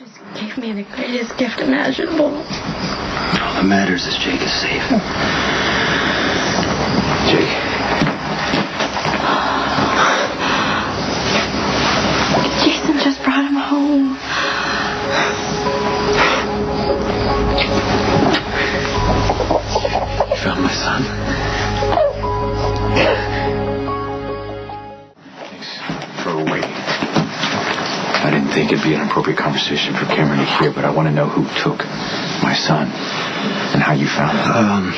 just gave me the greatest gift imaginable. All that matters is Jake is safe. Jake. Jason just brought him home. You found my son? Thanks for waiting. I didn't think it'd be an appropriate conversation for Cameron to hear, but I want to know who took my son and how you found him.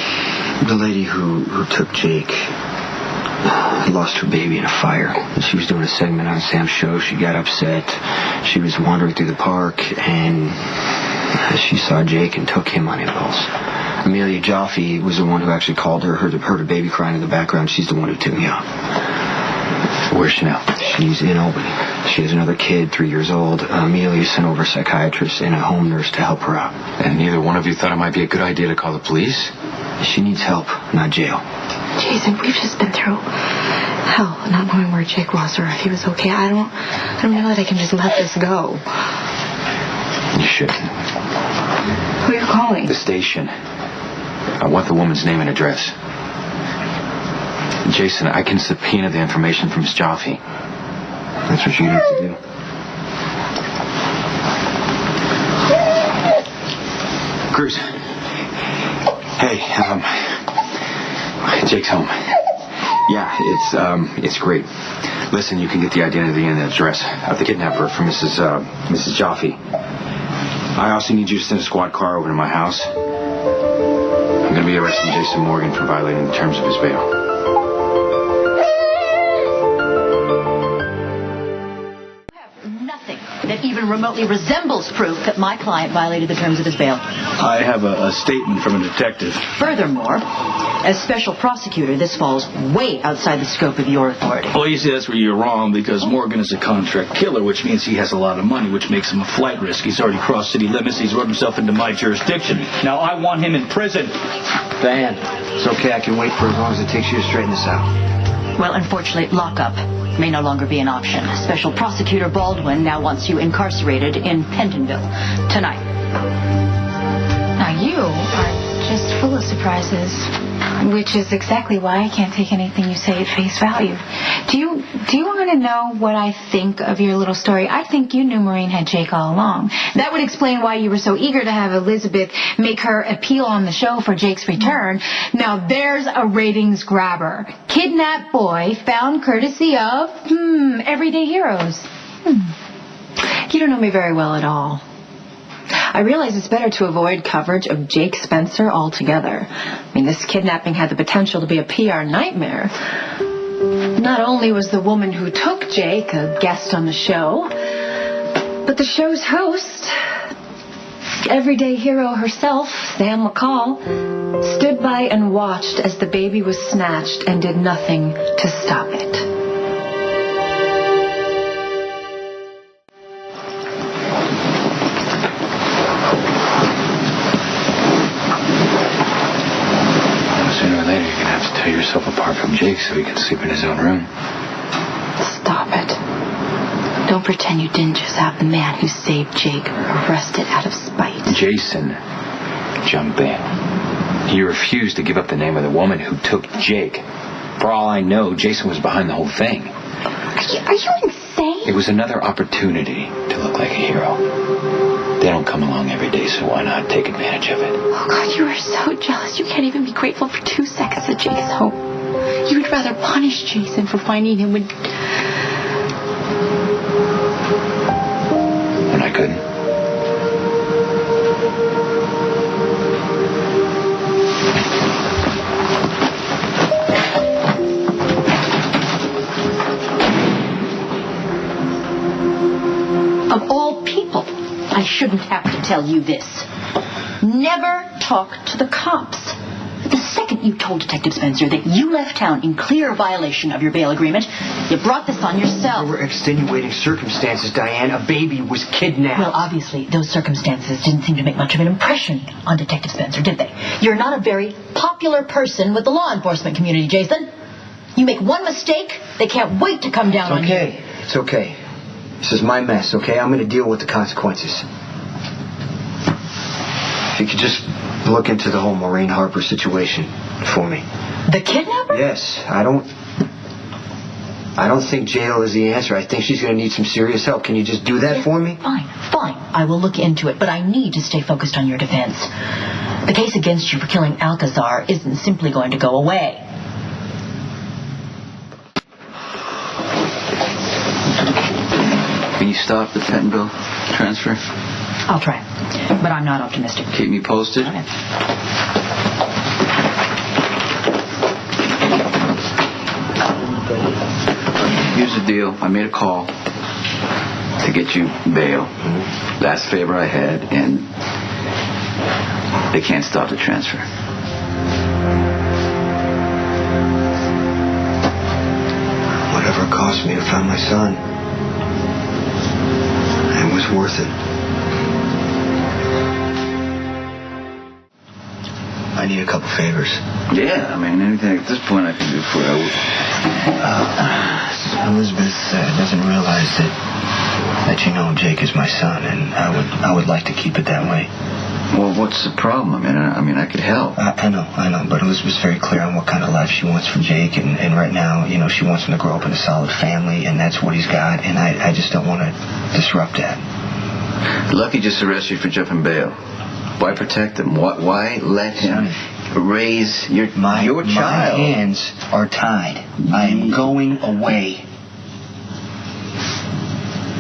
The lady who took Jake lost her baby in a fire. She was doing a segment on Sam's show. She got upset. She was wandering through the park, and she saw Jake and took him on impulse. Amelia Jaffe was the one who actually called her, heard a baby crying in the background. She's the one who took me out. Where's she now? She's in Albany. She has another kid, 3 years old. Amelia sent over a psychiatrist and a home nurse to help her out. And neither one of you thought it might be a good idea to call the police? She needs help, not jail. Jason, we've just been through hell, not knowing where Jake was or if he was okay. I don't know that I can just let this go. You shouldn't. Who are you calling? The station. I want the woman's name and address. Jason, I can subpoena the information from Miss Jaffe. That's what you need to do. Cruz. Hey, Jake's home. Yeah, it's great. Listen, you can get the identity and the address of the kidnapper from Mrs. Jaffe. I also need you to send a squad car over to my house. I'm going to be arresting Jason Morgan for violating the terms of his bail. That even remotely resembles proof that my client violated the terms of his bail. I have a statement from a detective. Furthermore, as special prosecutor, this falls way outside the scope of your authority. Well, you see, that's where you're wrong, because Morgan is a contract killer, which means he has a lot of money, which makes him a flight risk. He's already crossed city limits. He's run himself into my jurisdiction. Now, I want him in prison. Van, it's okay. I can wait for as long as it takes you to straighten this out. Well, unfortunately, lockup may no longer be an option. Special Prosecutor Baldwin now wants you incarcerated in Pentonville tonight. Now you are just full of surprises, which is exactly why I can't take anything you say at face value. Do you want to know what I think of your little story? I think you knew Maureen had Jake all along. That would explain why you were so eager to have Elizabeth make her appeal on the show for Jake's return. Now there's a ratings grabber. Kidnapped boy found courtesy of, everyday heroes. You don't know me very well at all. I realize it's better to avoid coverage of Jake Spencer altogether. I mean, this kidnapping had the potential to be a PR nightmare. Not only was the woman who took Jake a guest on the show, but the show's host, everyday hero herself, Sam McCall, stood by and watched as the baby was snatched and did nothing to stop it. Tear yourself apart from Jake so he can sleep in his own room. Stop it. Don't pretend you didn't just have the man who saved Jake arrested out of spite. Jason, jump in. He refused to give up the name of the woman who took Jake. For all I know, Jason was behind the whole thing. Are you insane? It was another opportunity to look like a hero. They don't come along every day, so why not take advantage of it? Oh, God, you are so jealous. You can't even be grateful for 2 seconds that Jake's home. You would rather punish Jason for finding him when I couldn't. Of all people, I shouldn't have to tell you this. Never talk to the cops. The second you told Detective Spencer that you left town in clear violation of your bail agreement, you brought this on yourself. There were extenuating circumstances, Diane. A baby was kidnapped. Well, obviously, those circumstances didn't seem to make much of an impression on Detective Spencer, did they? You're not a very popular person with the law enforcement community, Jason. You make one mistake, they can't wait to come down on you. It's okay. This is my mess, okay? I'm going to deal with the consequences. If you could just look into the whole Maureen Harper situation for me. The kidnapper? Yes, I don't think jail is the answer. I think she's going to need some serious help. Can you just do that for me? Fine. I will look into it, but I need to stay focused on your defense. The case against you for killing Alcazar isn't simply going to go away. Can you stop the Pentonville transfer? I'll try, but I'm not optimistic. Keep me posted. Okay. Here's the deal. I made a call to get you bail. Last favor I had, and they can't stop the transfer. Whatever it cost me to find my son, it was worth it. I need a couple favors. Yeah, I mean, anything at this point I can do for you. Elizabeth doesn't realize that you know Jake is my son, and I would like to keep it that way. Well, what's the problem? I mean, I could help. I know, but Elizabeth's very clear on what kind of life she wants for Jake, and right now, you know, she wants him to grow up in a solid family, and that's what he's got, and I just don't want to disrupt that. Lucky just arrested you for jumping bail. Why protect him? Why let him raise your child? My hands are tied. I am going away.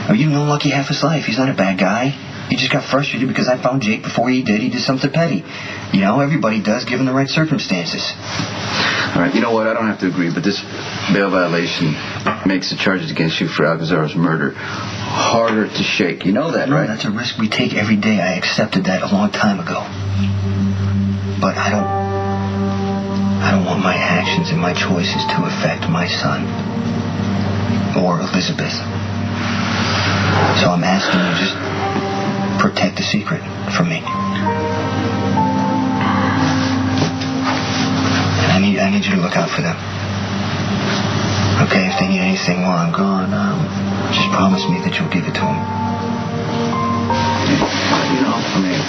Oh, you've known Lucky half his life. He's not a bad guy. He just got frustrated because I found Jake before he did. He did something petty. You know, everybody does given the right circumstances. All right, you know what? I don't have to agree, but this bail violation makes the charges against you for Alcazar's murder harder to shake. You know that, right? That's a risk we take every day. I accepted that a long time ago. But I don't want my actions and my choices to affect my son or Elizabeth. So I'm asking you just protect the secret from me. And I need you to look out for them. Okay, if they need anything while I'm gone, just promise me that you'll give it to them. You know, I mean,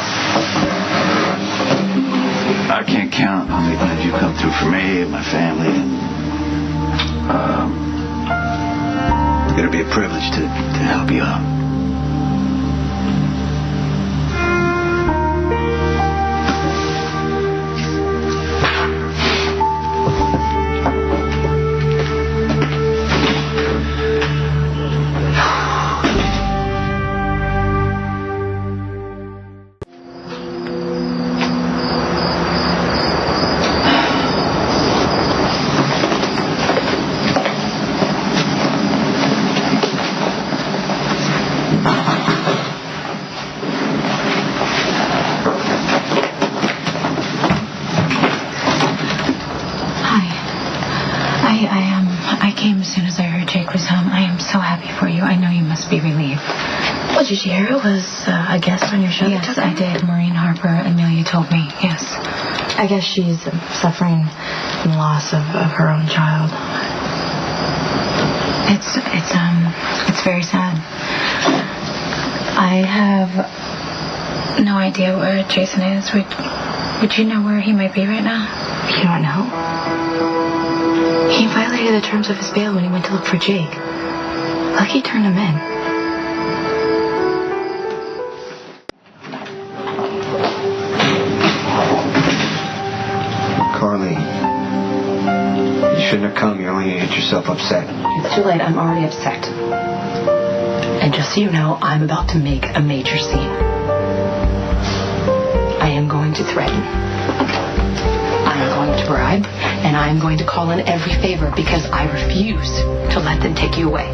I can't count on that you come through for me and my family, and it'll be a privilege to help you out. I came as soon as I heard Jake was home. I am so happy for you. I know you must be relieved. What, did you hear it was a guest on your show? Yes, I did. Maureen Harper, Amelia told me. Yes. I guess she's suffering from the loss of her own child. It's very sad. I have no idea where Jason is. Would you know where he might be right now? You don't know? He violated the terms of his bail when he went to look for Jake. Lucky turned him in. Carly, you shouldn't have come. You're only going to get yourself upset. It's too late. I'm already upset. And just so you know, I'm about to make a major scene. I am going to threaten. I'm going to bribe. And I'm going to call in every favor because I refuse to let them take you away.